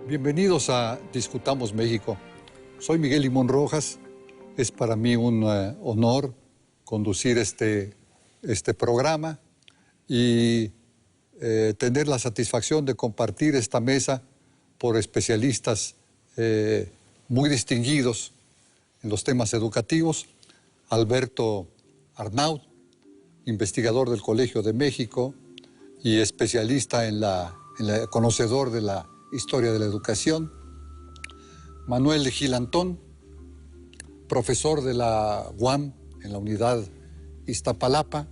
Bienvenidos a Discutamos México. Soy Miguel Limón Rojas. Es para mí un honor conducir este programa y tener la satisfacción de compartir esta mesa por especialistas muy distinguidos en los temas educativos. Alberto Arnaud, investigador del Colegio de México y especialista conocedor de la historia de la educación. Manuel Gilantón, profesor de la UAM en la unidad Iztapalapa,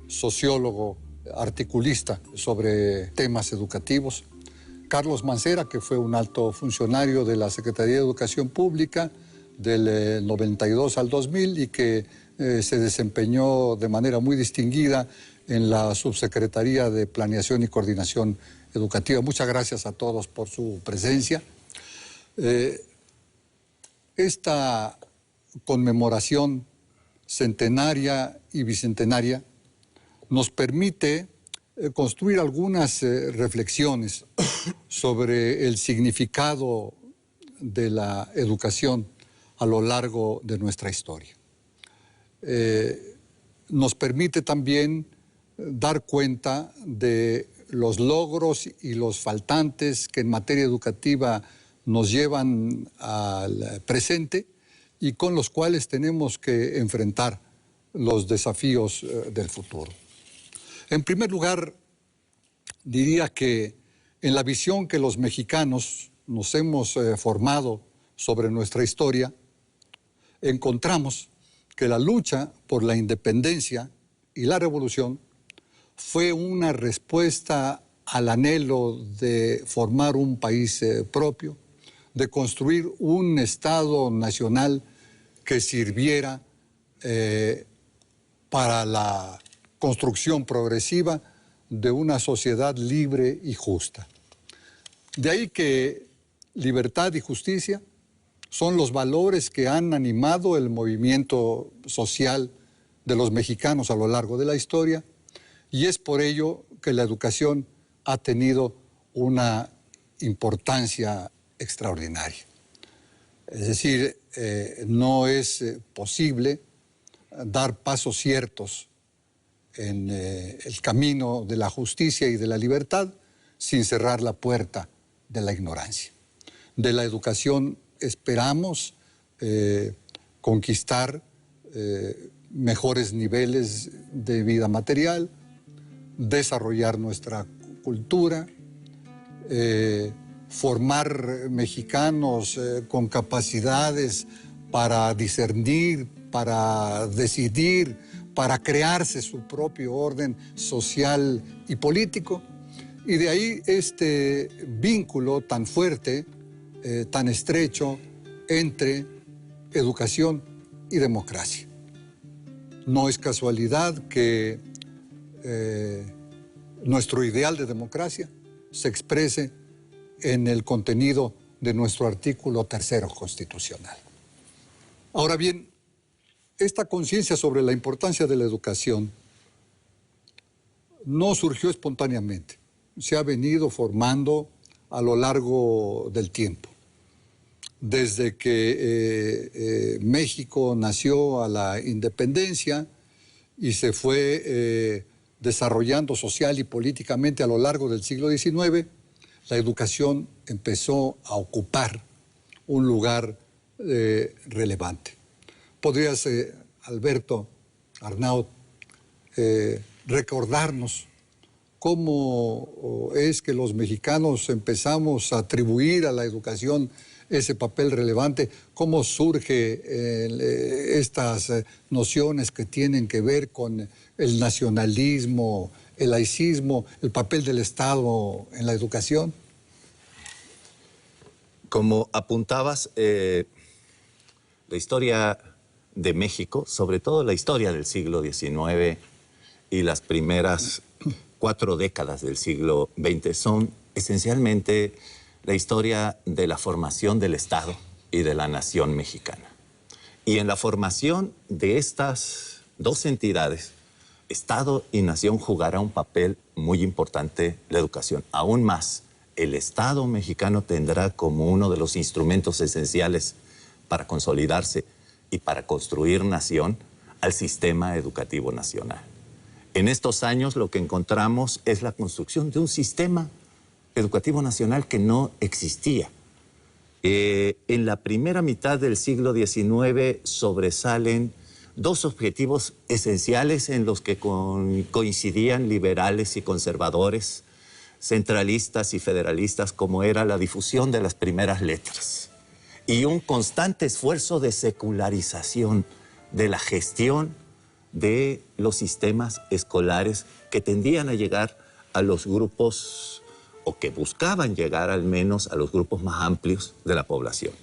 sociólogo, articulista sobre temas educativos. Carlos Mancera, que fue un alto funcionario de la Secretaría de Educación Pública del 92 al 2000 y que se desempeñó de manera muy distinguida en la Subsecretaría de Planeación y Coordinación Educativa. Muchas gracias a todos por su presencia. Esta conmemoración centenaria y bicentenaria nos permite construir algunas reflexiones sobre el significado de la educación a lo largo de nuestra historia. Nos permite también dar cuenta de los logros y los faltantes que en materia educativa nos llevan al presente y con los cuales tenemos que enfrentar los desafíos del futuro. En primer lugar, diría que en la visión que los mexicanos nos hemos formado sobre nuestra historia, encontramos que la lucha por la independencia y la revolución fue una respuesta al anhelo de formar un país propio, de construir un Estado nacional que sirviera para la construcción progresiva de una sociedad libre y justa. De ahí que libertad y justicia son los valores que han animado el movimiento social de los mexicanos a lo largo de la historia, y es por ello que la educación ha tenido una importancia extraordinaria. Es decir, no es posible dar pasos ciertos en el camino de la justicia y de la libertad sin cerrar la puerta de la ignorancia. De la educación esperamos conquistar mejores niveles de vida material, desarrollar nuestra cultura, formar mexicanos con capacidades para discernir, para decidir, para crearse su propio orden social y político. Y de ahí este vínculo tan fuerte, tan estrecho entre educación y democracia. No es casualidad que nuestro ideal de democracia se exprese en el contenido de nuestro artículo 3 constitucional. Ahora bien, esta conciencia sobre la importancia de la educación no surgió espontáneamente, se ha venido formando a lo largo del tiempo. Desde que México nació a la independencia y se fue desarrollando social y políticamente a lo largo del siglo XIX, la educación empezó a ocupar un lugar relevante. ¿Podrías, Alberto Arnaud, recordarnos cómo es que los mexicanos empezamos a atribuir a la educación ese papel relevante? ¿Cómo surgen estas nociones que tienen que ver con el nacionalismo, el laicismo, el papel del Estado en la educación? Como apuntabas, la historia de México, sobre todo la historia del siglo XIX y las primeras 4 décadas del siglo XX, son esencialmente la historia de la formación del Estado y de la nación mexicana. Y en la formación de estas dos entidades, Estado y nación, jugará un papel muy importante la educación, aún más el Estado mexicano tendrá como uno de los instrumentos esenciales para consolidarse y para construir nación al sistema educativo nacional. En estos años lo que encontramos es la construcción de un sistema educativo nacional que no existía. En la primera mitad del siglo XIX sobresalen dos objetivos esenciales en los que coincidían liberales y conservadores, centralistas y federalistas, como era la difusión de las primeras letras y un constante esfuerzo de secularización de la gestión de los sistemas escolares que tendían a llegar a los grupos, o que buscaban llegar al menos a los grupos más amplios de la población.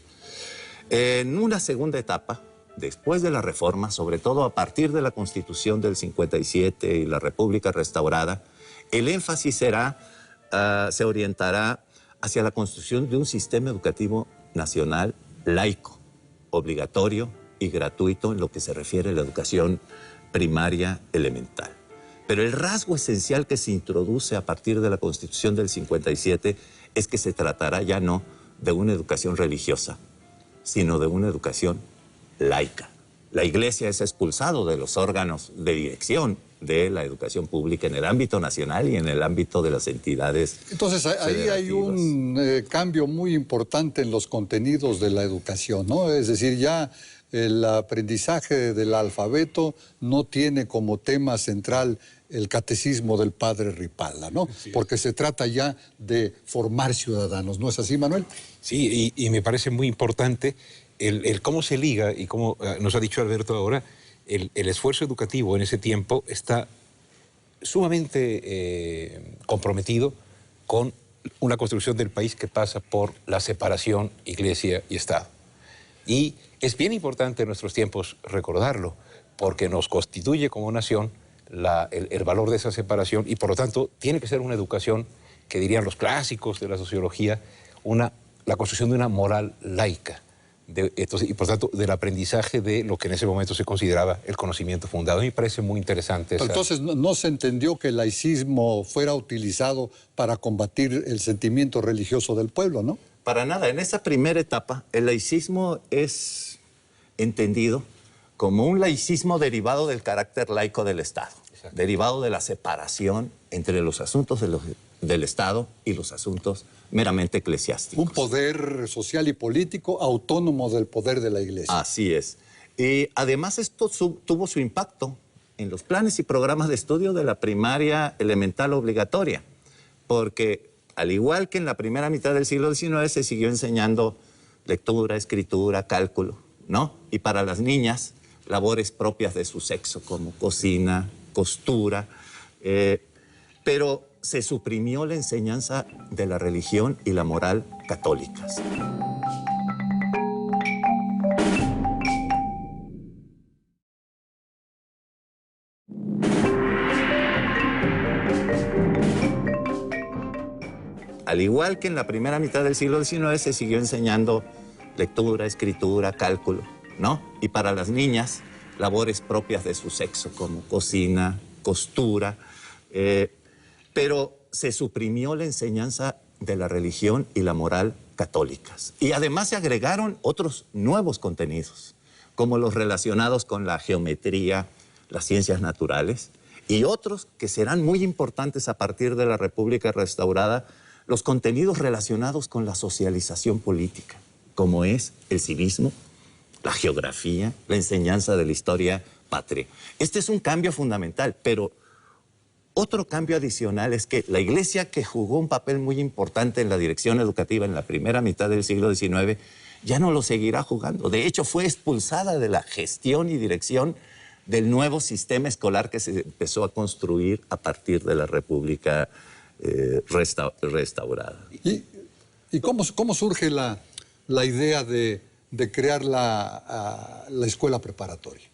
En una segunda etapa, después de la reforma, sobre todo a partir de la Constitución del 57 y la República restaurada, el énfasis se orientará hacia la construcción de un sistema educativo nacional laico, obligatorio y gratuito en lo que se refiere a la educación primaria elemental. Pero el rasgo esencial que se introduce a partir de la Constitución del 57 es que se tratará ya no de una educación religiosa, sino de una educación laica. La Iglesia es expulsado de los órganos de dirección de la educación pública en el ámbito nacional y en el ámbito de las entidades. Entonces, ahí hay un cambio muy importante en los contenidos de la educación, ¿no? Es decir, ya el aprendizaje del alfabeto no tiene como tema central el catecismo del padre Ripalda, ¿no? Sí. Porque se trata ya de formar ciudadanos, ¿no es así, Manuel? Sí, y me parece muy importante el cómo se liga, y como nos ha dicho Alberto ahora, el esfuerzo educativo en ese tiempo está sumamente comprometido con una construcción del país que pasa por la separación Iglesia y Estado. Y es bien importante en nuestros tiempos recordarlo, porque nos constituye como nación el valor de esa separación, y por lo tanto tiene que ser una educación que dirían los clásicos de la sociología, la construcción de una moral laica. Y por tanto, del aprendizaje de lo que en ese momento se consideraba el conocimiento fundado. A mí me parece muy interesante. Entonces, no se entendió que el laicismo fuera utilizado para combatir el sentimiento religioso del pueblo, ¿no? Para nada. En esa primera etapa, el laicismo es entendido como un laicismo derivado del carácter laico del Estado, derivado de la separación entre los asuntos del Estado y los asuntos meramente eclesiásticos. Un poder social y político autónomo del poder de la Iglesia. Así es. Y además esto tuvo su impacto en los planes y programas de estudio de la primaria elemental obligatoria, porque al igual que en la primera mitad del siglo XIX se siguió enseñando lectura, escritura, cálculo, ¿no? Y para las niñas, labores propias de su sexo, como cocina, costura, pero se suprimió la enseñanza de la religión y la moral católicas. Al igual que en la primera mitad del siglo XIX se siguió enseñando lectura, escritura, cálculo, ¿no? Y para las niñas, labores propias de su sexo, como cocina, costura, pero se suprimió la enseñanza de la religión y la moral católicas. Y además se agregaron otros nuevos contenidos, como los relacionados con la geometría, las ciencias naturales, y otros que serán muy importantes a partir de la República restaurada, los contenidos relacionados con la socialización política, como es el civismo, la geografía, la enseñanza de la historia patria. Este es un cambio fundamental, pero otro cambio adicional es que la Iglesia, que jugó un papel muy importante en la dirección educativa en la primera mitad del siglo XIX, ya no lo seguirá jugando. De hecho, fue expulsada de la gestión y dirección del nuevo sistema escolar que se empezó a construir a partir de la República restaurada. ¿Y cómo surge la idea de crear la escuela preparatoria?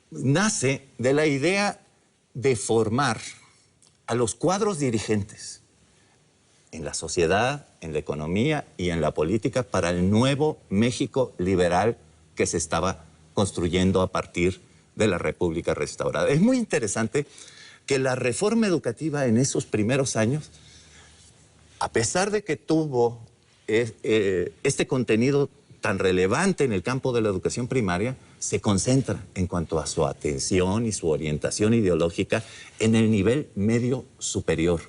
Nace de la idea de formar a los cuadros dirigentes en la sociedad, en la economía y en la política para el nuevo México liberal que se estaba construyendo a partir de la República restaurada. Es muy interesante que la reforma educativa en esos primeros años a pesar de que tuvo este contenido tan relevante en el campo de la educación primaria, se concentra en cuanto a su atención y su orientación ideológica en el nivel medio superior.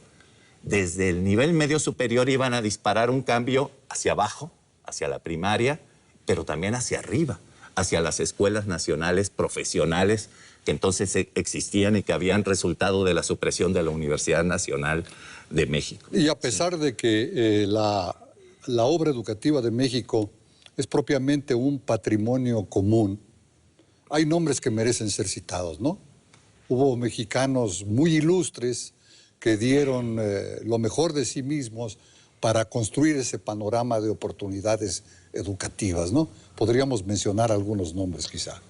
Desde el nivel medio superior iban a disparar un cambio hacia abajo, hacia la primaria, pero también hacia arriba, hacia las escuelas nacionales profesionales que entonces existían y que habían resultado de la supresión de la Universidad Nacional de México. Y a pesar de que la obra educativa de México es propiamente un patrimonio común, hay nombres que merecen ser citados, ¿no? Hubo mexicanos muy ilustres que dieron lo mejor de sí mismos para construir ese panorama de oportunidades educativas, ¿no? Podríamos mencionar algunos nombres, quizá.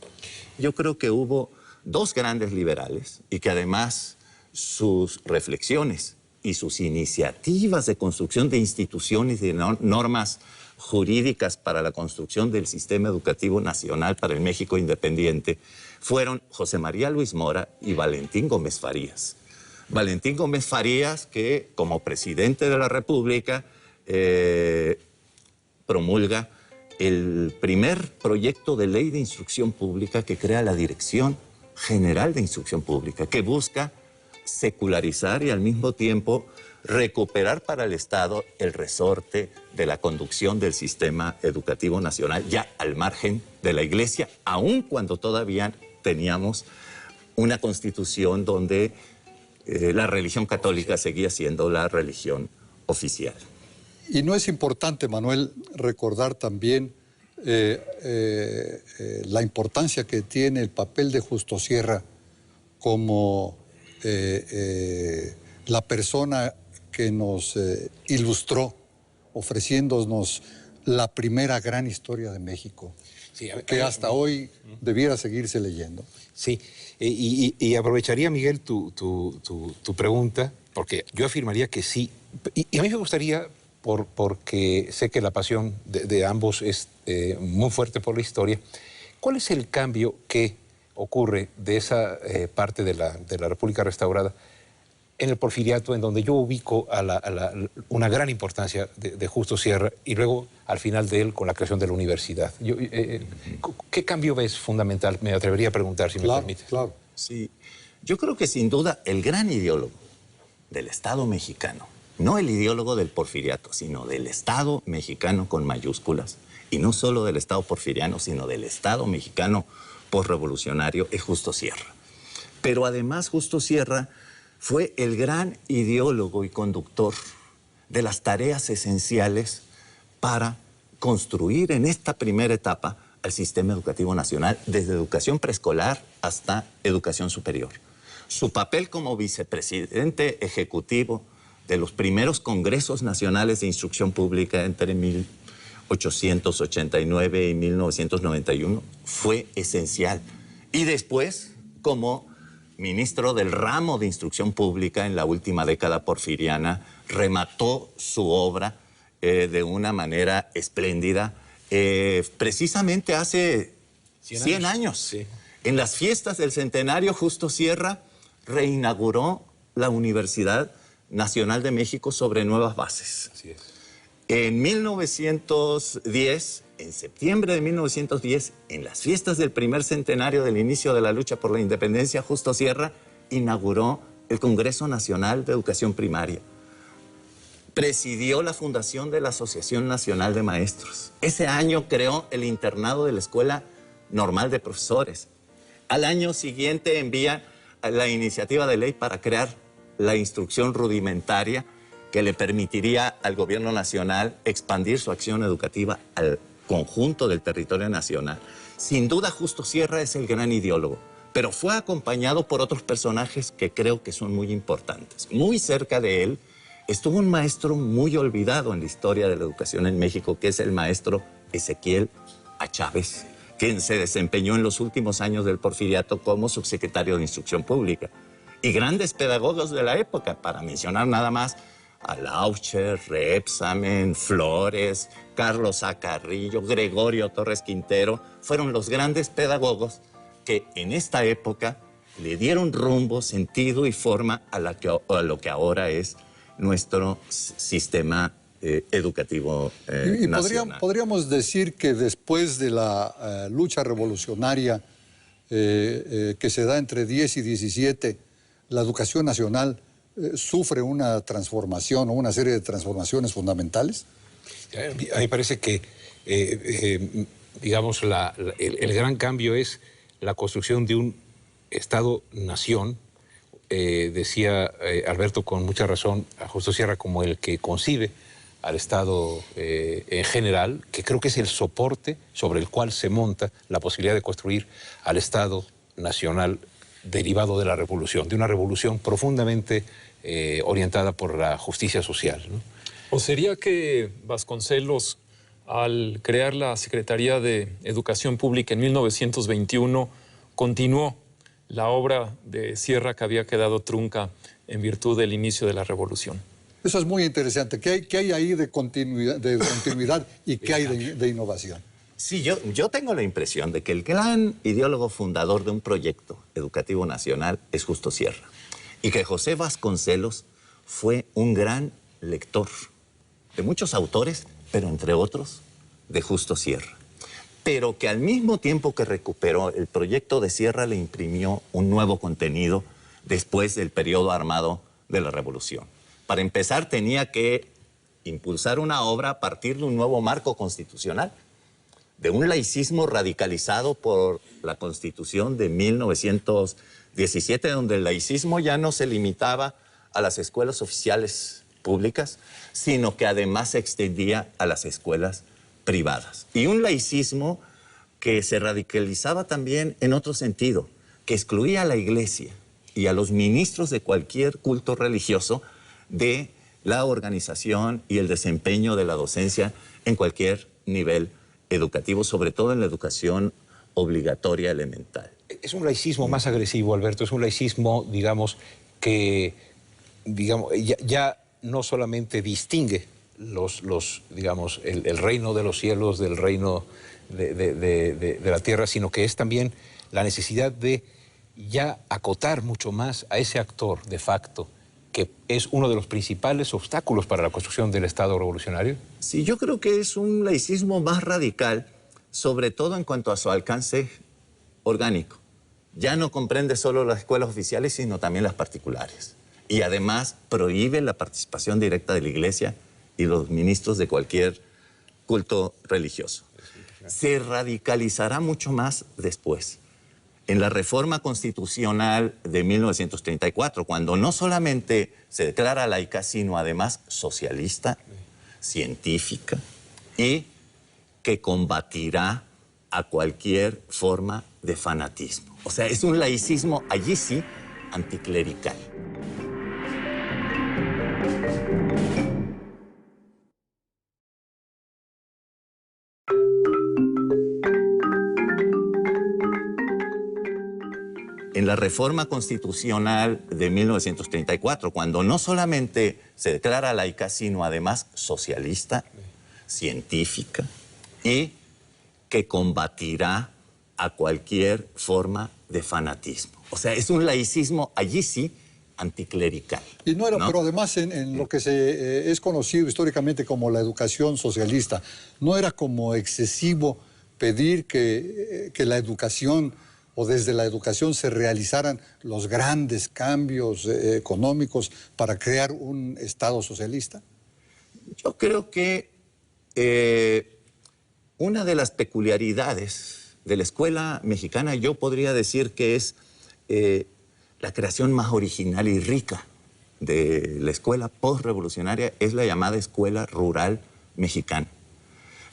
Yo creo que hubo dos grandes liberales y que además sus reflexiones y sus iniciativas de construcción de instituciones y de normas jurídicas para la construcción del sistema educativo nacional para el México independiente fueron José María Luis Mora y Valentín Gómez Farías. Valentín Gómez Farías, que como presidente de la República promulga el primer proyecto de ley de instrucción pública que crea la Dirección General de Instrucción Pública, que busca secularizar y al mismo tiempo recuperar para el Estado el resorte de la conducción del sistema educativo nacional, ya al margen de la Iglesia, aun cuando todavía teníamos una constitución donde la religión católica seguía siendo la religión oficial. Y no es importante, Manuel, recordar también la importancia que tiene el papel de Justo Sierra como la persona que nos ilustró, ofreciéndonos la primera gran historia de México, sí, que hasta hoy debiera seguirse leyendo. Sí, y aprovecharía, Miguel, tu pregunta, porque yo afirmaría que sí. Y a mí me gustaría, porque sé que la pasión de ambos es muy fuerte por la historia, ¿cuál es el cambio que ocurre de esa parte de la República restaurada en el Porfiriato, en donde yo ubico una gran importancia de Justo Sierra y luego al final de él con la creación de la universidad? ¿Qué cambio ves fundamental? Me atrevería a preguntar, si me permites. Claro. Sí, yo creo que sin duda el gran ideólogo del Estado mexicano, no el ideólogo del Porfiriato, sino del Estado mexicano con mayúsculas, y no solo del Estado porfiriano, sino del Estado mexicano posrevolucionario, es Justo Sierra. Pero además Justo Sierra fue el gran ideólogo y conductor de las tareas esenciales para construir en esta primera etapa al sistema educativo nacional, desde educación preescolar hasta educación superior. Su papel como vicepresidente ejecutivo de los primeros congresos nacionales de instrucción pública entre 1889 y 1991 fue esencial. Y después, como ministro del ramo de instrucción pública en la última década porfiriana, remató su obra de una manera espléndida, precisamente hace 100 años. Sí. En las fiestas del centenario, Justo Sierra reinauguró la Universidad Nacional de México sobre nuevas bases. Así es. En 1910, en septiembre de 1910, en las fiestas del primer centenario del inicio de la lucha por la independencia, Justo Sierra inauguró el Congreso Nacional de Educación Primaria. Presidió la fundación de la Asociación Nacional de Maestros. Ese año creó el internado de la Escuela Normal de Profesores. Al año siguiente envía la iniciativa de ley para crear la instrucción rudimentaria que le permitiría al gobierno nacional expandir su acción educativa al conjunto del territorio nacional. Sin duda, Justo Sierra es el gran ideólogo, pero fue acompañado por otros personajes que creo que son muy importantes. Muy cerca de él estuvo un maestro muy olvidado en la historia de la educación en México, que es el maestro Ezequiel A. Chávez, quien se desempeñó en los últimos años del Porfiriato como subsecretario de Instrucción Pública. Y grandes pedagogos de la época, para mencionar nada más a Laucher, Rebsamen, Flores, Carlos A. Carrillo, Gregorio Torres Quintero, fueron los grandes pedagogos que en esta época le dieron rumbo, sentido y forma a lo que ahora es nuestro sistema educativo Y nacional. podríamos decir que después de la lucha revolucionaria que se da entre 10 y 17, la educación nacional sufre una transformación o una serie de transformaciones fundamentales. A mí me parece que, digamos, el gran cambio es la construcción de un Estado-nación. Decía Alberto con mucha razón a Justo Sierra como el que concibe al Estado en general, que creo que es el soporte sobre el cual se monta la posibilidad de construir al Estado nacional derivado de la revolución, de una revolución profundamente orientada por la justicia social, ¿no? ¿O sería que Vasconcelos, al crear la Secretaría de Educación Pública en 1921, continuó la obra de Sierra que había quedado trunca en virtud del inicio de la revolución? Eso es muy interesante. ¿Qué hay ahí de continuidad y qué hay de innovación? Sí, yo tengo la impresión de que el gran ideólogo fundador de un proyecto educativo nacional es Justo Sierra, y que José Vasconcelos fue un gran lector de muchos autores, pero entre otros de Justo Sierra. Pero que al mismo tiempo que recuperó el proyecto de Sierra, le imprimió un nuevo contenido después del periodo armado de la Revolución. Para empezar, tenía que impulsar una obra a partir de un nuevo marco constitucional, de un laicismo radicalizado por la Constitución de 1917, donde el laicismo ya no se limitaba a las escuelas oficiales públicas, sino que además se extendía a las escuelas privadas. Y un laicismo que se radicalizaba también en otro sentido, que excluía a la Iglesia y a los ministros de cualquier culto religioso de la organización y el desempeño de la docencia en cualquier nivel educativo, sobre todo en la educación obligatoria elemental. Es un laicismo más agresivo, Alberto, es un laicismo, digamos, que ya no solamente distingue digamos, el reino de los cielos del reino de la tierra, sino que es también la necesidad de ya acotar mucho más a ese actor de facto, que es uno de los principales obstáculos para la construcción del Estado revolucionario. Sí, yo creo que es un laicismo más radical, sobre todo en cuanto a su alcance orgánico. Ya no comprende solo las escuelas oficiales, sino también las particulares. Y además prohíbe la participación directa de la Iglesia y los ministros de cualquier culto religioso. Se radicalizará mucho más después, en la reforma constitucional de 1934, cuando no solamente se declara laica, sino además socialista, científica, y que combatirá a cualquier forma de fanatismo. O sea, es un laicismo, allí sí, anticlerical. En la reforma constitucional de 1934, cuando no solamente se declara laica, sino además socialista, científica, y que combatirá a cualquier forma de fanatismo. O sea, es un laicismo, allí sí, anticlerical. Y no era, ¿no? Pero además en lo que es conocido históricamente como la educación socialista, no era como excesivo pedir que la educación o desde la educación se realizaran los grandes cambios económicos para crear un Estado socialista. Yo creo que una de las peculiaridades de la escuela mexicana, yo podría decir que es la creación más original y rica de la escuela postrevolucionaria, es la llamada escuela rural mexicana,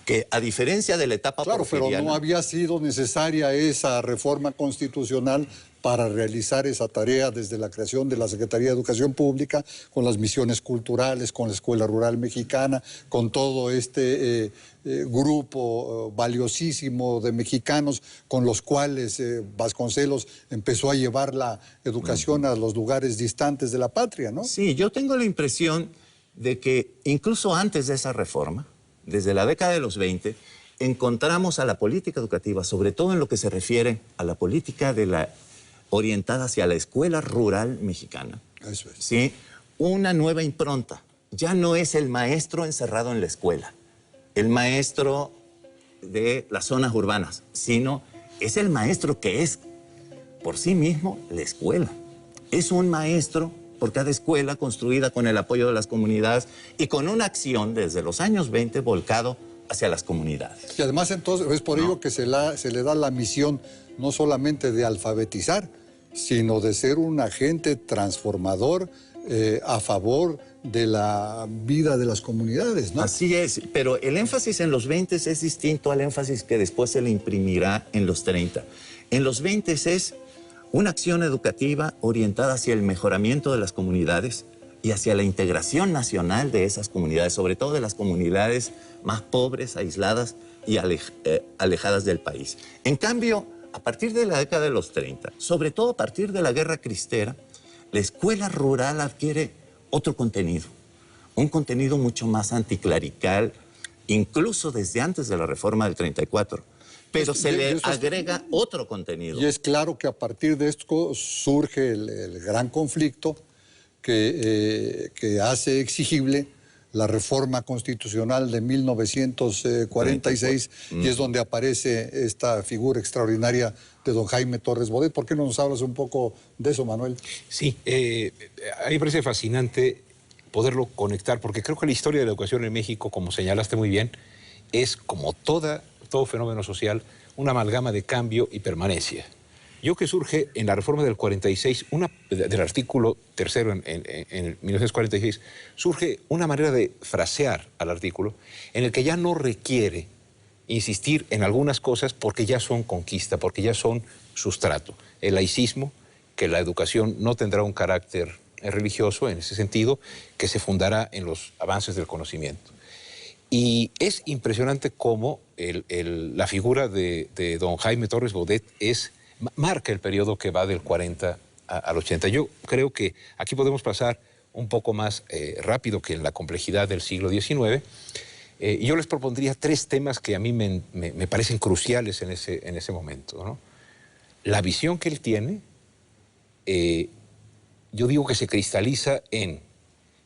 que a diferencia de la etapa porfiriana... Pero no había sido necesaria esa reforma constitucional para realizar esa tarea desde la creación de la Secretaría de Educación Pública, con las misiones culturales, con la Escuela Rural Mexicana, con todo este grupo valiosísimo de mexicanos con los cuales Vasconcelos empezó a llevar la educación a los lugares distantes de la patria, ¿no? Sí, yo tengo la impresión de que incluso antes de esa reforma, desde la década de los 20, encontramos a la política educativa, sobre todo en lo que se refiere a la política orientada hacia la escuela rural mexicana. Eso es. ¿Sí? una nueva impronta. Ya no es el maestro encerrado en la escuela, el maestro de las zonas urbanas, sino es el maestro que es por sí mismo la escuela. Es un maestro por cada escuela construida con el apoyo de las comunidades y con una acción desde los años 20 volcado hacia las comunidades. Y además entonces es por ello que se le da la misión no solamente de alfabetizar, sino de ser un agente transformador a favor de la vida de las comunidades, ¿no? Así es, pero el énfasis en los 20 es distinto al énfasis que después se le imprimirá en los 30. En los 20 es una acción educativa orientada hacia el mejoramiento de las comunidades y hacia la integración nacional de esas comunidades, sobre todo de las comunidades más pobres, aisladas y alejadas del país. En cambio, a partir de la década de los 30, sobre todo a partir de la Guerra Cristera, la escuela rural adquiere otro contenido, un contenido mucho más anticlerical, incluso desde antes de la reforma del 34. Pero se le agrega otro contenido. Y es claro que a partir de esto surge el gran conflicto que hace exigible la reforma constitucional de 1946 y es donde aparece esta figura extraordinaria de don Jaime Torres Bodet. ¿Por qué no nos hablas un poco de eso, Manuel? Sí, a mí me parece fascinante poderlo conectar, porque creo que la historia de la educación en México, como señalaste muy bien, es como todo fenómeno social, una amalgama de cambio y permanencia. Yo que surge en la reforma del 46, del artículo tercero en 1946, surge una manera de frasear al artículo en el que ya no requiere insistir en algunas cosas porque ya son conquista, porque ya son sustrato. El laicismo, que la educación no tendrá un carácter religioso en ese sentido, que se fundará en los avances del conocimiento. Y es impresionante cómo la figura de don Jaime Torres Bodet marca el periodo que va del 40 al 80. Yo creo que aquí podemos pasar un poco más rápido que en la complejidad del siglo XIX. Y yo les propondría 3 temas que a mí me parecen cruciales en ese momento, ¿no? La visión que él tiene, yo digo que se cristaliza en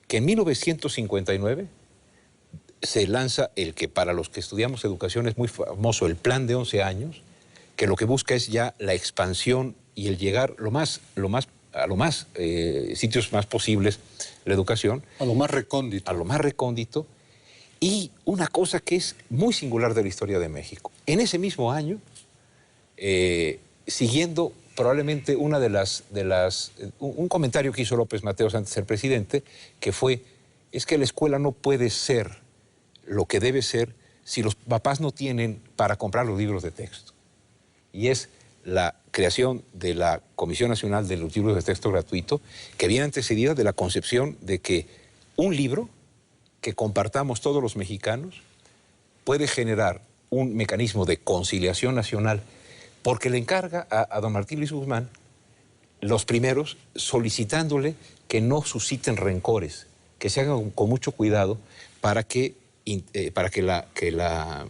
que en 1959 se lanza el que para los que estudiamos educación es muy famoso, el Plan de 11 años, que lo que busca es ya la expansión y el llegar a los sitios más posibles, la educación. A lo más recóndito. A lo más recóndito. Y una cosa que es muy singular de la historia de México. En ese mismo año, siguiendo probablemente un comentario que hizo López Mateos antes de ser presidente, que es que la escuela no puede ser lo que debe ser si los papás no tienen para comprar los libros de texto. Y es la creación de la Comisión Nacional de los Libros de Texto Gratuito, que viene antecedida de la concepción de que un libro que compartamos todos los mexicanos puede generar un mecanismo de conciliación nacional, porque le encarga a don Martín Luis Guzmán, los primeros, solicitándole que no susciten rencores, que se hagan con mucho cuidado para que la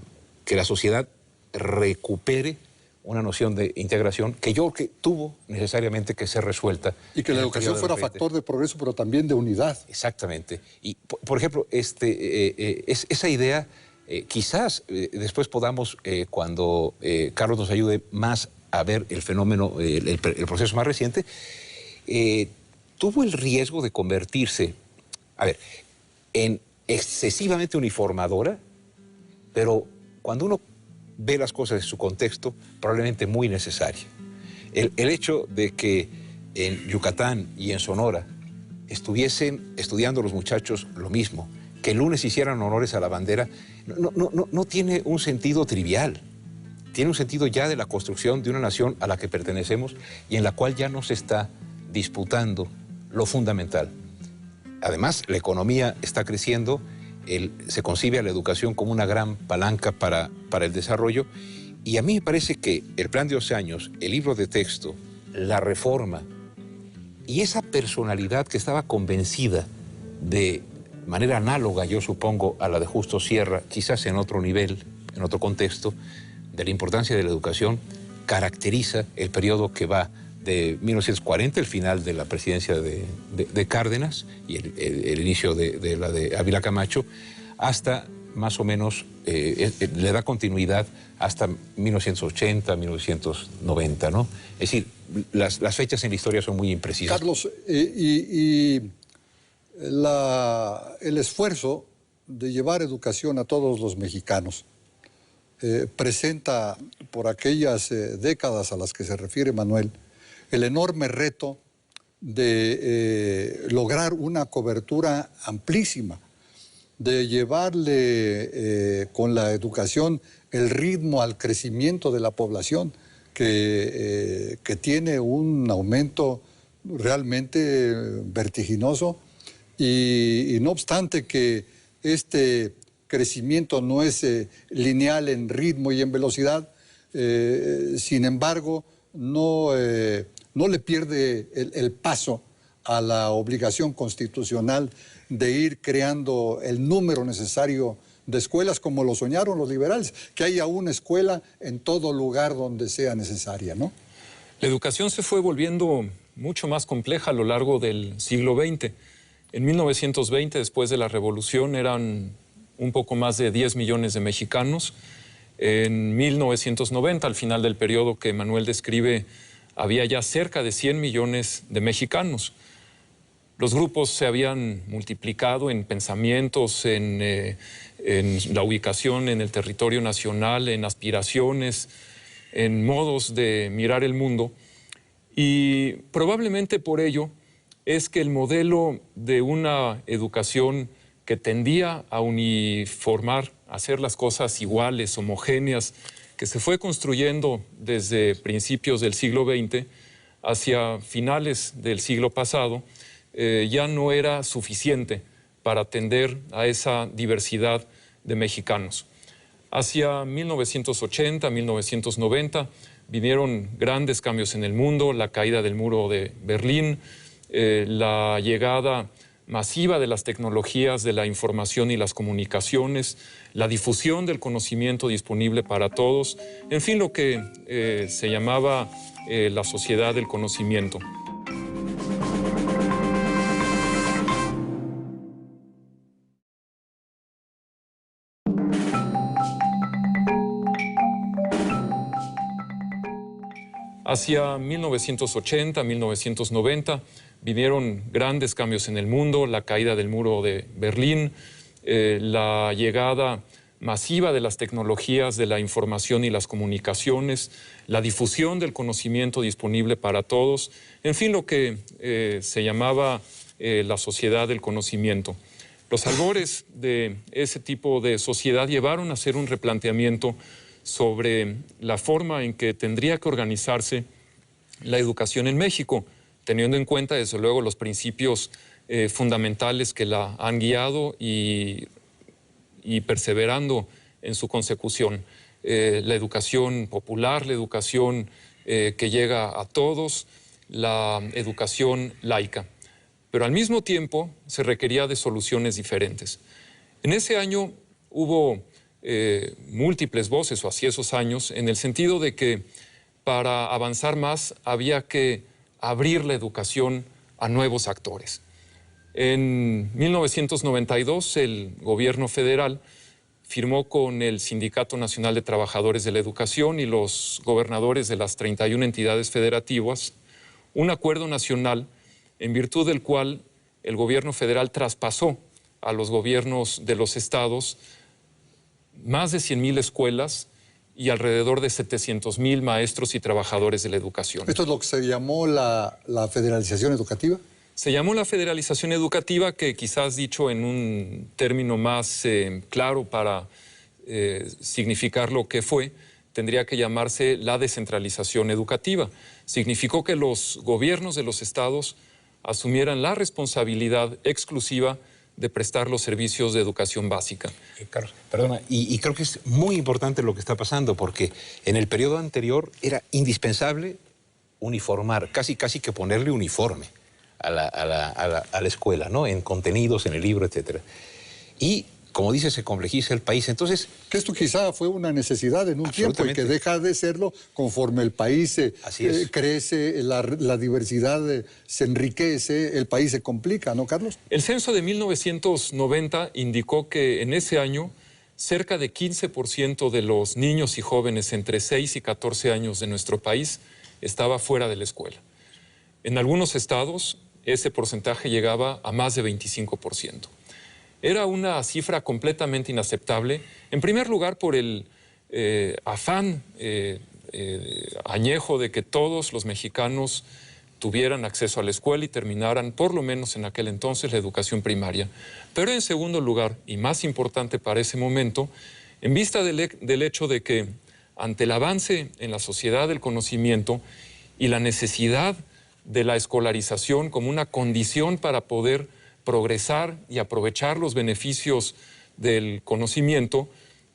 sociedad recupere una noción de integración que yo creo que tuvo necesariamente que ser resuelta. Y que la educación fuera factor de progreso, pero también de unidad. Exactamente. Y, por ejemplo, esa idea, quizás después podamos, cuando Carlos nos ayude más a ver el fenómeno, el proceso más reciente, tuvo el riesgo de convertirse, en excesivamente uniformadora, pero cuando uno ve las cosas en su contexto, probablemente muy necesaria. El hecho de que en Yucatán y en Sonora estuviesen estudiando los muchachos lo mismo, que el lunes hicieran honores a la bandera, no tiene un sentido trivial. Tiene un sentido ya de la construcción de una nación a la que pertenecemos y en la cual ya no se está disputando lo fundamental. Además, la economía está creciendo, se concibe a la educación como una gran palanca para el desarrollo, y a mí me parece que el Plan de 11 años, el libro de texto, la reforma y esa personalidad que estaba convencida de manera análoga, yo supongo, a la de Justo Sierra, quizás en otro nivel, en otro contexto, de la importancia de la educación, caracteriza el periodo que va de 1940, el final de la presidencia de Cárdenas y el inicio de la de Ávila Camacho, hasta más o menos, le da continuidad hasta 1980, 1990, ¿no? Es decir, las fechas en la historia son muy imprecisas. Carlos, el esfuerzo de llevar educación a todos los mexicanos presenta, por aquellas décadas a las que se refiere Manuel, el enorme reto de lograr una cobertura amplísima, de llevarle con la educación el ritmo al crecimiento de la población, que tiene un aumento realmente vertiginoso, y no obstante que este crecimiento no es lineal en ritmo y en velocidad, sin embargo, no le pierde el paso a la obligación constitucional de ir creando el número necesario de escuelas como lo soñaron los liberales, que haya una escuela en todo lugar donde sea necesaria, ¿no? La educación se fue volviendo mucho más compleja a lo largo del siglo XX. En 1920, después de la Revolución, eran un poco más de 10 millones de mexicanos. En 1990, al final del periodo que Manuel describe, había ya cerca de 100 millones de mexicanos. Los grupos se habían multiplicado en pensamientos, en la ubicación en el territorio nacional, en aspiraciones, en modos de mirar el mundo. Y probablemente por ello es que el modelo de una educación que tendía a uniformar, a hacer las cosas iguales, homogéneas, que se fue construyendo desde principios del siglo XX hacia finales del siglo pasado, ya no era suficiente para atender a esa diversidad de mexicanos. Hacia 1980, 1990, vinieron grandes cambios en el mundo, la caída del muro de Berlín, la llegada masiva de las tecnologías de la información y las comunicaciones, la difusión del conocimiento disponible para todos, en fin, lo que se llamaba la sociedad del conocimiento. Hacia 1980, 1990, vinieron grandes cambios en el mundo, la caída del muro de Berlín, la llegada masiva de las tecnologías de la información y las comunicaciones, la difusión del conocimiento disponible para todos, en fin, lo que se llamaba la sociedad del conocimiento. Los albores de ese tipo de sociedad llevaron a hacer un replanteamiento sobre la forma en que tendría que organizarse la educación en México, teniendo en cuenta, desde luego, los principios fundamentales que la han guiado y perseverando en su consecución. La educación popular, la educación que llega a todos, la educación laica. Pero al mismo tiempo se requería de soluciones diferentes. En ese año hubo múltiples voces, o hacia esos años, en el sentido de que para avanzar más había que abrir la educación a nuevos actores. En 1992 el gobierno federal firmó con el Sindicato Nacional de Trabajadores de la Educación y los gobernadores de las 31 entidades federativas un acuerdo nacional en virtud del cual el gobierno federal traspasó a los gobiernos de los estados más de 100,000 escuelas y alrededor de 700,000 maestros y trabajadores de la educación. ¿Esto es lo que se llamó la federalización educativa? Se llamó la federalización educativa, que quizás dicho en un término más claro para significar lo que fue, tendría que llamarse la descentralización educativa. Significó que los gobiernos de los estados asumieran la responsabilidad exclusiva de prestar los servicios de educación básica. Carlos, perdona, y creo que es muy importante lo que está pasando, porque en el periodo anterior era indispensable uniformar, casi que ponerle uniforme a la escuela, ¿no? En contenidos, en el libro, etc. Y como dice, se complejiza el país. Entonces, que esto quizá fue una necesidad en un tiempo y que deja de serlo conforme el país crece, la diversidad se enriquece, el país se complica, ¿no, Carlos? El censo de 1990 indicó que en ese año cerca de 15% de los niños y jóvenes entre 6 y 14 años de nuestro país estaba fuera de la escuela. En algunos estados ese porcentaje llegaba a más de 25%. Era una cifra completamente inaceptable, en primer lugar por el afán añejo de que todos los mexicanos tuvieran acceso a la escuela y terminaran, por lo menos en aquel entonces, la educación primaria. Pero en segundo lugar, y más importante para ese momento, en vista del hecho de que ante el avance en la sociedad del conocimiento y la necesidad de la escolarización como una condición para poder progresar y aprovechar los beneficios del conocimiento,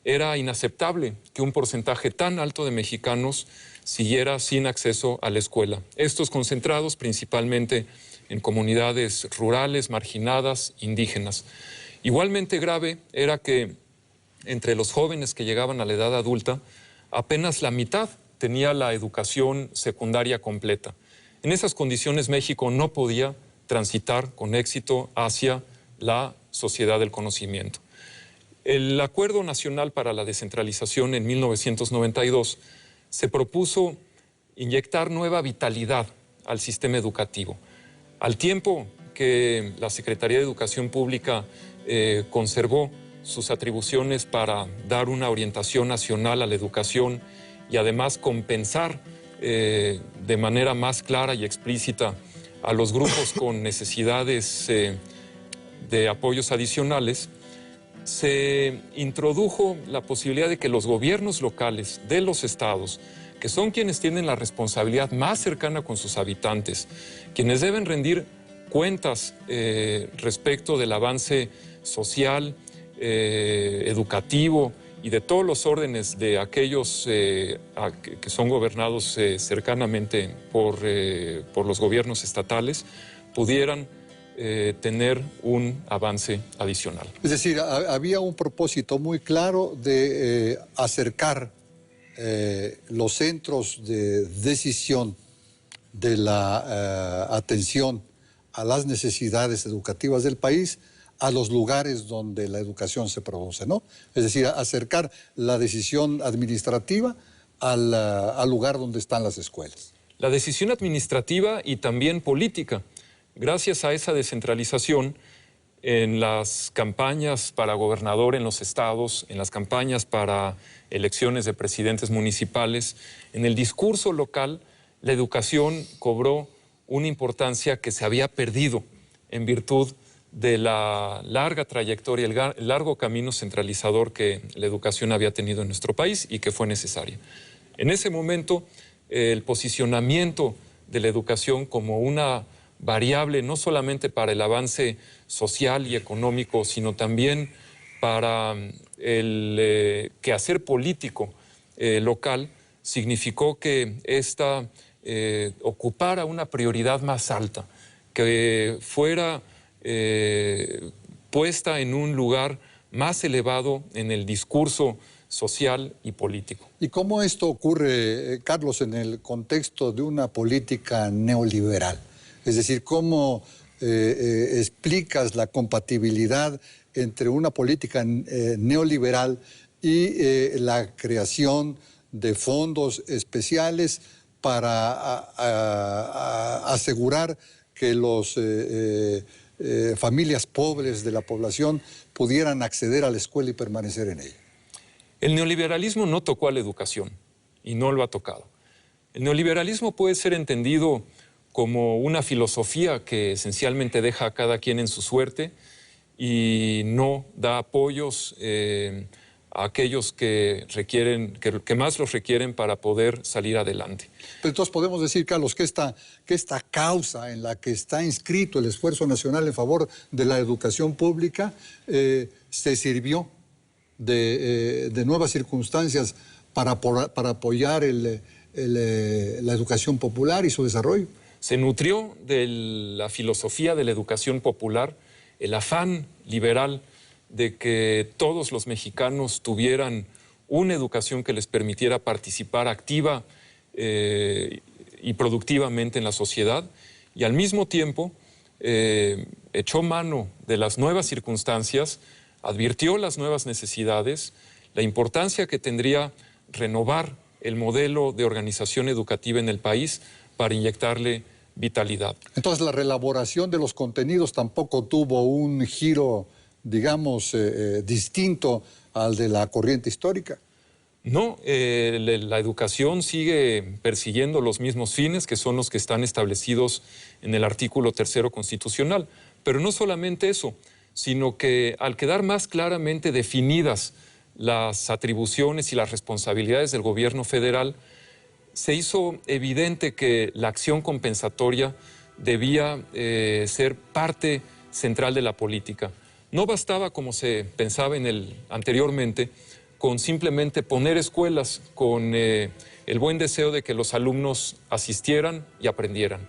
era inaceptable que un porcentaje tan alto de mexicanos siguiera sin acceso a la escuela. Estos concentrados principalmente en comunidades rurales, marginadas, indígenas. Igualmente grave era que entre los jóvenes que llegaban a la edad adulta, apenas la mitad tenía la educación secundaria completa. En esas condiciones México no podía transitar con éxito hacia la sociedad del conocimiento. El Acuerdo Nacional para la Descentralización en 1992 se propuso inyectar nueva vitalidad al sistema educativo. Al tiempo que la Secretaría de Educación Pública conservó sus atribuciones para dar una orientación nacional a la educación y además compensar de manera más clara y explícita a los grupos con necesidades de apoyos adicionales, se introdujo la posibilidad de que los gobiernos locales de los estados, que son quienes tienen la responsabilidad más cercana con sus habitantes, quienes deben rendir cuentas respecto del avance social, educativo y de todos los órdenes de aquellos que son gobernados cercanamente por los gobiernos estatales, pudieran tener un avance adicional. Es decir, había un propósito muy claro de acercar los centros de decisión de la atención a las necesidades educativas del país a los lugares donde la educación se produce, ¿no? Es decir, acercar la decisión administrativa al lugar donde están las escuelas. La decisión administrativa y también política. Gracias a esa descentralización, en las campañas para gobernador en los estados, en las campañas para elecciones de presidentes municipales, en el discurso local, la educación cobró una importancia que se había perdido en virtud de la larga trayectoria, el largo camino centralizador que la educación había tenido en nuestro país y que fue necesaria. En ese momento, el posicionamiento de la educación como una variable no solamente para el avance social y económico, sino también para el quehacer político local, significó que ésta ocupara una prioridad más alta, que fuera puesta en un lugar más elevado en el discurso social y político. ¿Y cómo esto ocurre, Carlos, en el contexto de una política neoliberal? Es decir, ¿cómo explicas la compatibilidad entre una política neoliberal y la creación de fondos especiales para asegurar que los familias pobres de la población pudieran acceder a la escuela y permanecer en ella? El neoliberalismo no tocó a la educación y no lo ha tocado. El neoliberalismo puede ser entendido como una filosofía que esencialmente deja a cada quien en su suerte y no da apoyos a aquellos que más los requieren para poder salir adelante. Pero entonces podemos decir, Carlos, que esta causa en la que está inscrito el esfuerzo nacional en favor de la educación pública se sirvió de nuevas circunstancias para apoyar la educación popular y su desarrollo. Se nutrió de la filosofía de la educación popular, el afán liberal de que todos los mexicanos tuvieran una educación que les permitiera participar activa y productivamente en la sociedad, y al mismo tiempo echó mano de las nuevas circunstancias, advirtió las nuevas necesidades, la importancia que tendría renovar el modelo de organización educativa en el país para inyectarle vitalidad. Entonces, la reelaboración de los contenidos tampoco tuvo un giro, digamos, distinto al de la corriente histórica. No, la educación sigue persiguiendo los mismos fines, que son los que están establecidos en el artículo 3º constitucional. Pero no solamente eso, sino que al quedar más claramente definidas las atribuciones y las responsabilidades del gobierno federal, se hizo evidente que la acción compensatoria debía ser parte central de la política. No bastaba, como se pensaba anteriormente, con simplemente poner escuelas con el buen deseo de que los alumnos asistieran y aprendieran.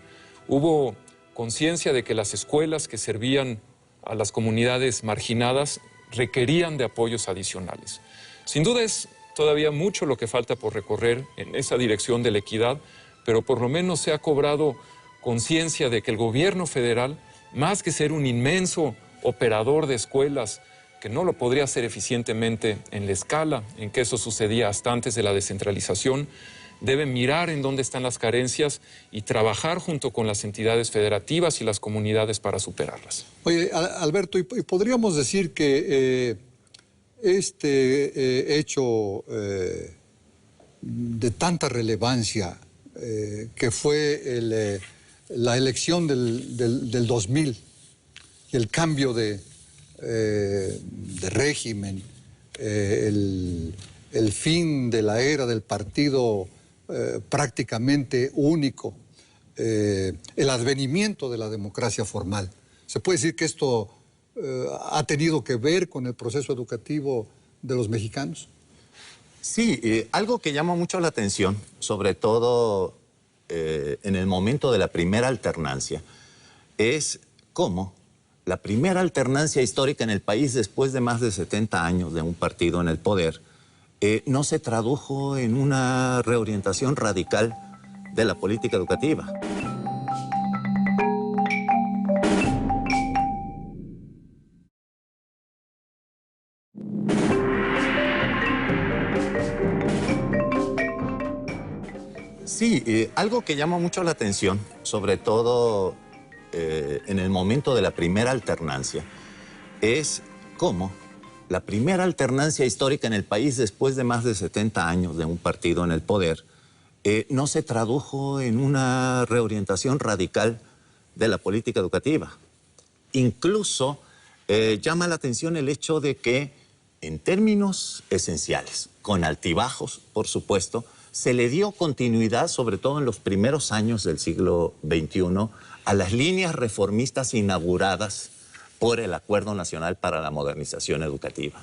Hubo conciencia de que las escuelas que servían a las comunidades marginadas requerían de apoyos adicionales. Sin duda es todavía mucho lo que falta por recorrer en esa dirección de la equidad, pero por lo menos se ha cobrado conciencia de que el gobierno federal, más que ser un inmenso operador de escuelas, que no lo podría hacer eficientemente en la escala en que eso sucedía hasta antes de la descentralización, debe mirar en dónde están las carencias y trabajar junto con las entidades federativas y las comunidades para superarlas. Oye, Alberto, ¿y podríamos decir que este hecho de tanta relevancia que fue la elección del 2000 y el cambio de régimen, el fin de la era del partido prácticamente único, el advenimiento de la democracia formal? ¿Se puede decir que esto ha tenido que ver con el proceso educativo de los mexicanos? Sí, algo que llama mucho la atención, sobre todo en el momento de la primera alternancia, es cómo la primera alternancia histórica en el país después de más de 70 años de un partido en el poder no se tradujo en una reorientación radical de la política educativa. Sí, algo que llama mucho la atención, sobre todo en el momento de la primera alternancia, es cómo la primera alternancia histórica en el país después de más de 70 años de un partido en el poder no se tradujo en una reorientación radical de la política educativa. Incluso llama la atención el hecho de que, en términos esenciales, con altibajos, por supuesto, se le dio continuidad, sobre todo en los primeros años del siglo XXI, a las líneas reformistas inauguradas por el Acuerdo Nacional para la Modernización Educativa.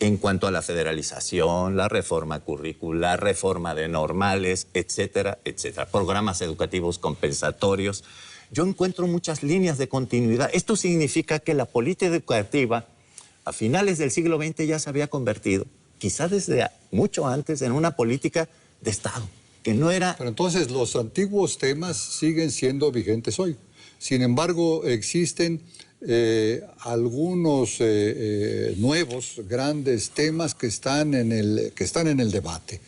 En cuanto a la federalización, la reforma curricular, reforma de normales, etcétera, etcétera. Programas educativos compensatorios. Yo encuentro muchas líneas de continuidad. Esto significa que la política educativa, a finales del siglo XX, ya se había convertido, quizás desde mucho antes, en una política de Estado, que no era... Pero entonces los antiguos temas siguen siendo vigentes hoy. Sin embargo, existen algunos nuevos, grandes temas que están en el debate.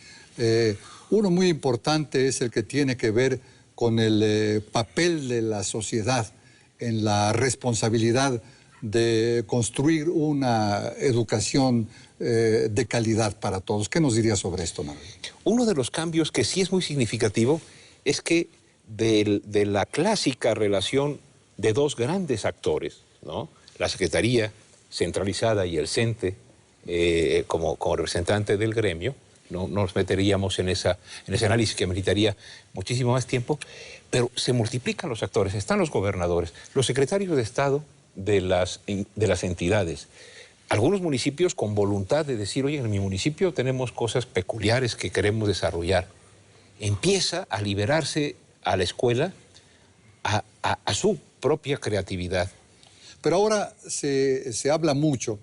Uno muy importante es el que tiene que ver con el papel de la sociedad en la responsabilidad de construir una educación de calidad para todos. ¿Qué nos diría sobre esto, Manuel? Uno de los cambios que sí es muy significativo es que de la clásica relación de dos grandes actores, ¿no? La Secretaría centralizada y el CENTE como representante del gremio, no nos meteríamos en ese análisis que meritaría muchísimo más tiempo, pero se multiplican los actores, están los gobernadores, los secretarios de Estado de las entidades, algunos municipios con voluntad de decir, oye, en mi municipio tenemos cosas peculiares que queremos desarrollar. Empieza a liberarse a la escuela a su propia creatividad. Pero ahora se habla mucho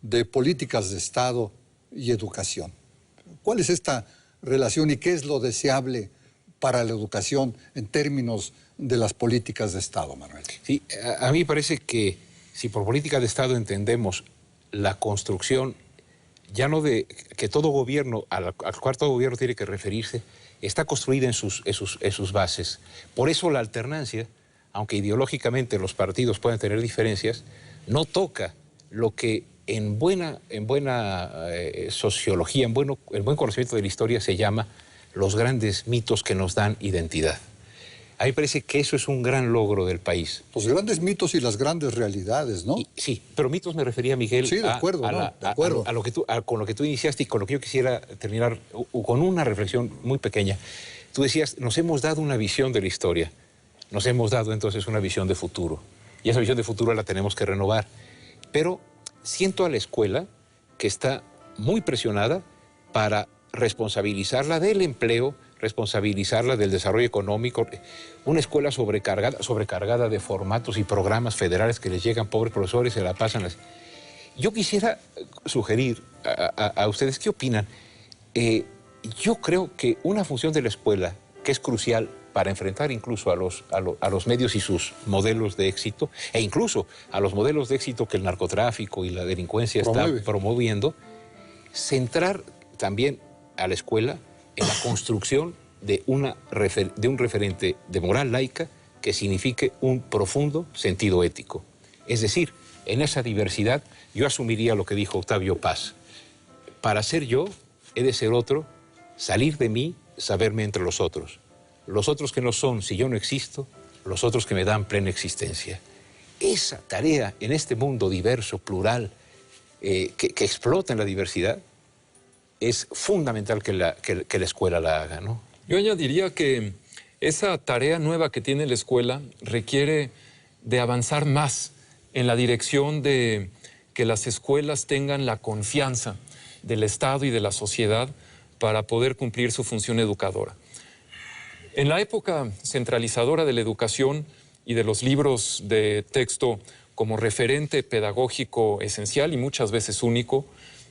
de políticas de Estado y educación. ¿Cuál es esta relación y qué es lo deseable para la educación en términos de las políticas de Estado, Manuel? Sí, a mí me parece que si por política de Estado entendemos la construcción, ya no de que todo gobierno, al cual todo gobierno tiene que referirse, está construida en sus bases. Por eso la alternancia, aunque ideológicamente los partidos puedan tener diferencias, no toca lo que en buena sociología, en buen conocimiento de la historia se llama los grandes mitos que nos dan identidad. A mí me parece que eso es un gran logro del país. Los grandes mitos y las grandes realidades, ¿no? Sí, pero mitos me refería, Miguel, sí, de acuerdo, con lo que tú iniciaste y con lo que yo quisiera terminar con una reflexión muy pequeña. Tú decías, nos hemos dado una visión de la historia, nos hemos dado entonces una visión de futuro. Y esa visión de futuro la tenemos que renovar. Pero siento a la escuela que está muy presionada para responsabilizarla del empleo, responsabilizarla del desarrollo económico, una escuela sobrecargada de formatos y programas federales que les llegan, pobres profesores, se la pasan. Yo quisiera sugerir a ustedes, ¿qué opinan? Yo creo que una función de la escuela que es crucial para enfrentar incluso a los medios y sus modelos de éxito, e incluso a los modelos de éxito que el narcotráfico y la delincuencia están promoviendo, centrar también a la escuela en la construcción de un referente de moral laica que signifique un profundo sentido ético. Es decir, en esa diversidad yo asumiría lo que dijo Octavio Paz. Para ser yo, he de ser otro, salir de mí, saberme entre los otros. Los otros que no son si yo no existo, los otros que me dan plena existencia. Esa tarea en este mundo diverso, plural, que explota en la diversidad, es fundamental que la escuela la haga, ¿no? Yo añadiría que esa tarea nueva que tiene la escuela requiere de avanzar más en la dirección de que las escuelas tengan la confianza del Estado y de la sociedad para poder cumplir su función educadora. En la época centralizadora de la educación y de los libros de texto como referente pedagógico esencial y muchas veces único,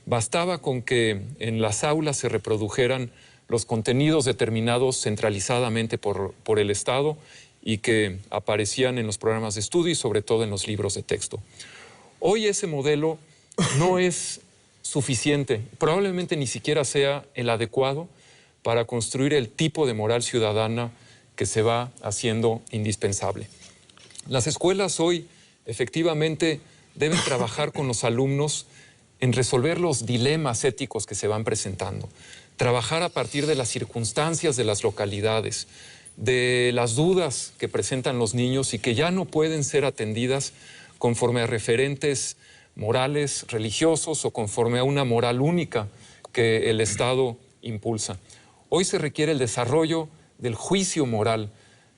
bastaba con que en las aulas se reprodujeran los contenidos determinados centralizadamente por el Estado y que aparecían en los programas de estudio y sobre todo en los libros de texto. Hoy ese modelo no es suficiente, probablemente ni siquiera sea el adecuado para construir el tipo de moral ciudadana que se va haciendo indispensable. Las escuelas hoy efectivamente deben trabajar con los alumnos en resolver los dilemas éticos que se van presentando, trabajar a partir de las circunstancias de las localidades, de las dudas que presentan los niños y que ya no pueden ser atendidas conforme a referentes morales, religiosos o conforme a una moral única que el Estado impulsa. Hoy se requiere el desarrollo del juicio moral,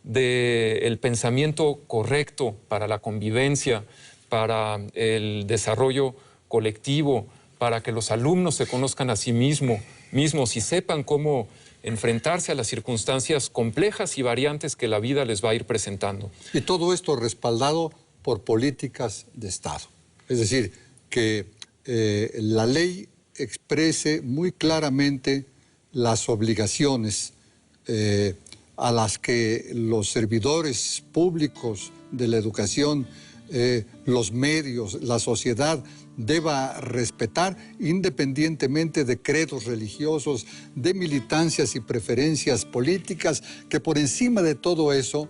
del pensamiento correcto para la convivencia, para el desarrollo colectivo, para que los alumnos se conozcan a sí mismos y sepan cómo enfrentarse a las circunstancias complejas y variantes que la vida les va a ir presentando. Y todo esto respaldado por políticas de Estado. Es decir, que la ley exprese muy claramente las obligaciones a las que los servidores públicos de la educación, los medios, la sociedad deba respetar independientemente de credos religiosos, de militancias y preferencias políticas, que por encima de todo eso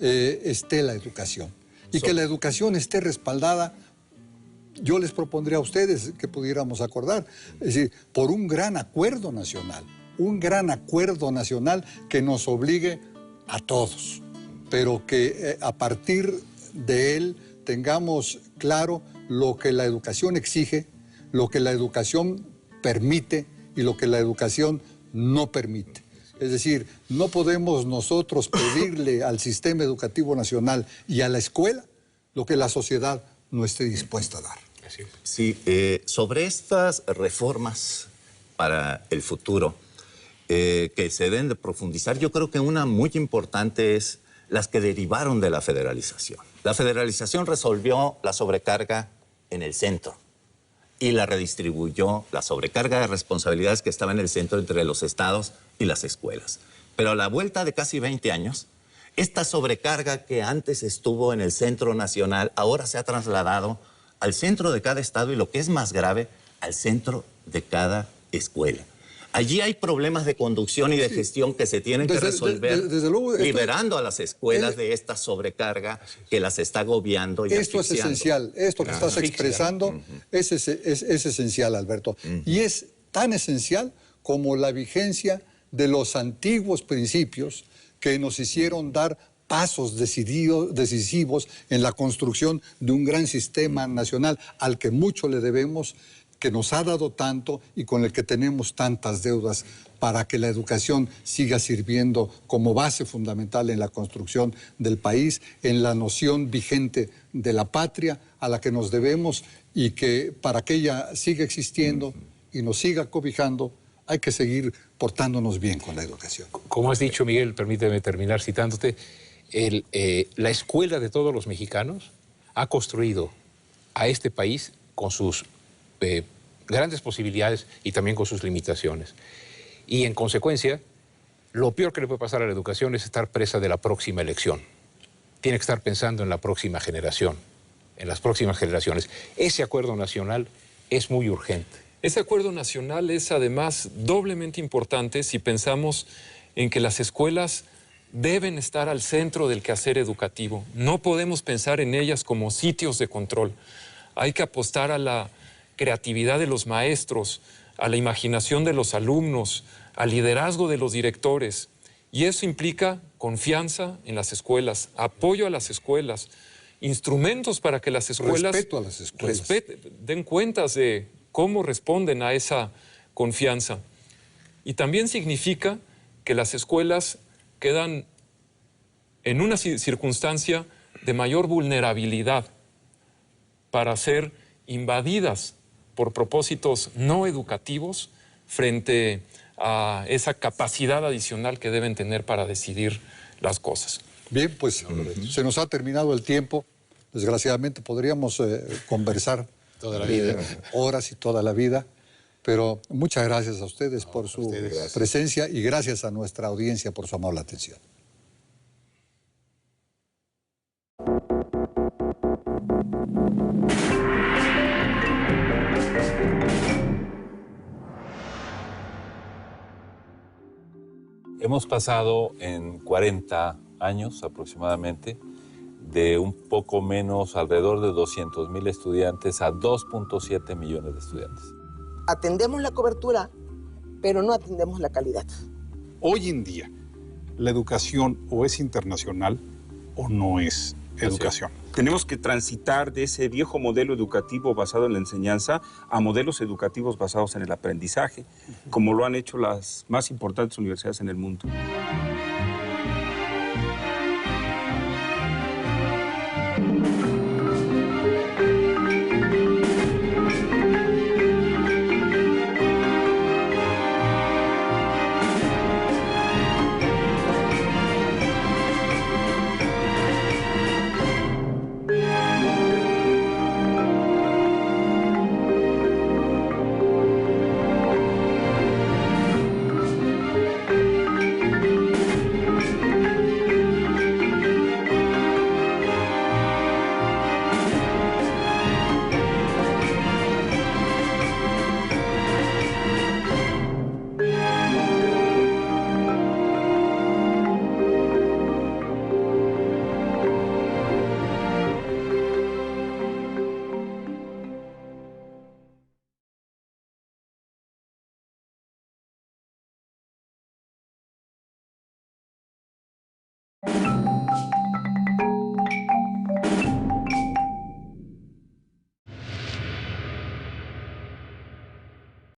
esté la educación. Y que la educación esté respaldada, yo les propondría a ustedes que pudiéramos acordar, es decir, por un gran acuerdo nacional que nos obligue a todos, pero que a partir de él tengamos claro lo que la educación exige, lo que la educación permite y lo que la educación no permite. Es decir, no podemos nosotros pedirle al sistema educativo nacional y a la escuela lo que la sociedad no esté dispuesta a dar. Sí, sobre estas reformas para el futuro que se deben de profundizar, yo creo que una muy importante es las que derivaron de la federalización. La federalización resolvió la sobrecarga en el centro y la redistribuyó, la sobrecarga de responsabilidades que estaba en el centro entre los estados y las escuelas. Pero a la vuelta de casi 20 años, esta sobrecarga que antes estuvo en el centro nacional, ahora se ha trasladado al centro de cada estado y, lo que es más grave, al centro de cada escuela. Allí hay problemas de conducción y de gestión que se tienen que resolver, desde luego, liberando a las escuelas de esta sobrecarga que las está agobiando y esto es asfixiando. esencial, esto que estás expresando es esencial, Alberto. Y es tan esencial como la vigencia de los antiguos principios que nos hicieron dar pasos decisivos en la construcción de un gran sistema nacional al que mucho le debemos, que nos ha dado tanto y con el que tenemos tantas deudas, para que la educación siga sirviendo como base fundamental en la construcción del país, en la noción vigente de la patria a la que nos debemos, y que para que ella siga existiendo y nos siga cobijando, hay que seguir portándonos bien con la educación. Como has dicho, Miguel, permíteme terminar citándote, la escuela de todos los mexicanos ha construido a este país con sus grandes posibilidades y también con sus limitaciones. Y en consecuencia, lo peor que le puede pasar a la educación es estar presa de la próxima elección. Tiene que estar pensando en la próxima generación, en las próximas generaciones. Ese acuerdo nacional es muy urgente. Ese acuerdo nacional es además doblemente importante si pensamos en que las escuelas deben estar al centro del quehacer educativo. No podemos pensar en ellas como sitios de control. Hay que apostar a la creatividad de los maestros, a la imaginación de los alumnos, al liderazgo de los directores. Y eso implica confianza en las escuelas, apoyo a las escuelas, instrumentos para que las escuelas... Respeto a las escuelas. Den cuentas de cómo responden a esa confianza. Y también significa que las escuelas quedan en una circunstancia de mayor vulnerabilidad para ser invadidas por propósitos no educativos frente a esa capacidad adicional que deben tener para decidir las cosas. Bien, pues se nos ha terminado el tiempo. Desgraciadamente podríamos conversar Toda la vida. Horas y toda la vida, pero muchas gracias a ustedes por su presencia y gracias a nuestra audiencia por su amable atención. Hemos pasado en 40 años aproximadamente de un poco menos, alrededor de 200,000 estudiantes a 2.7 millones de estudiantes. Atendemos la cobertura, pero no atendemos la calidad. Hoy en día, la educación o es internacional o no es educación. Tenemos que transitar de ese viejo modelo educativo basado en la enseñanza a modelos educativos basados en el aprendizaje, como lo han hecho las más importantes universidades en el mundo.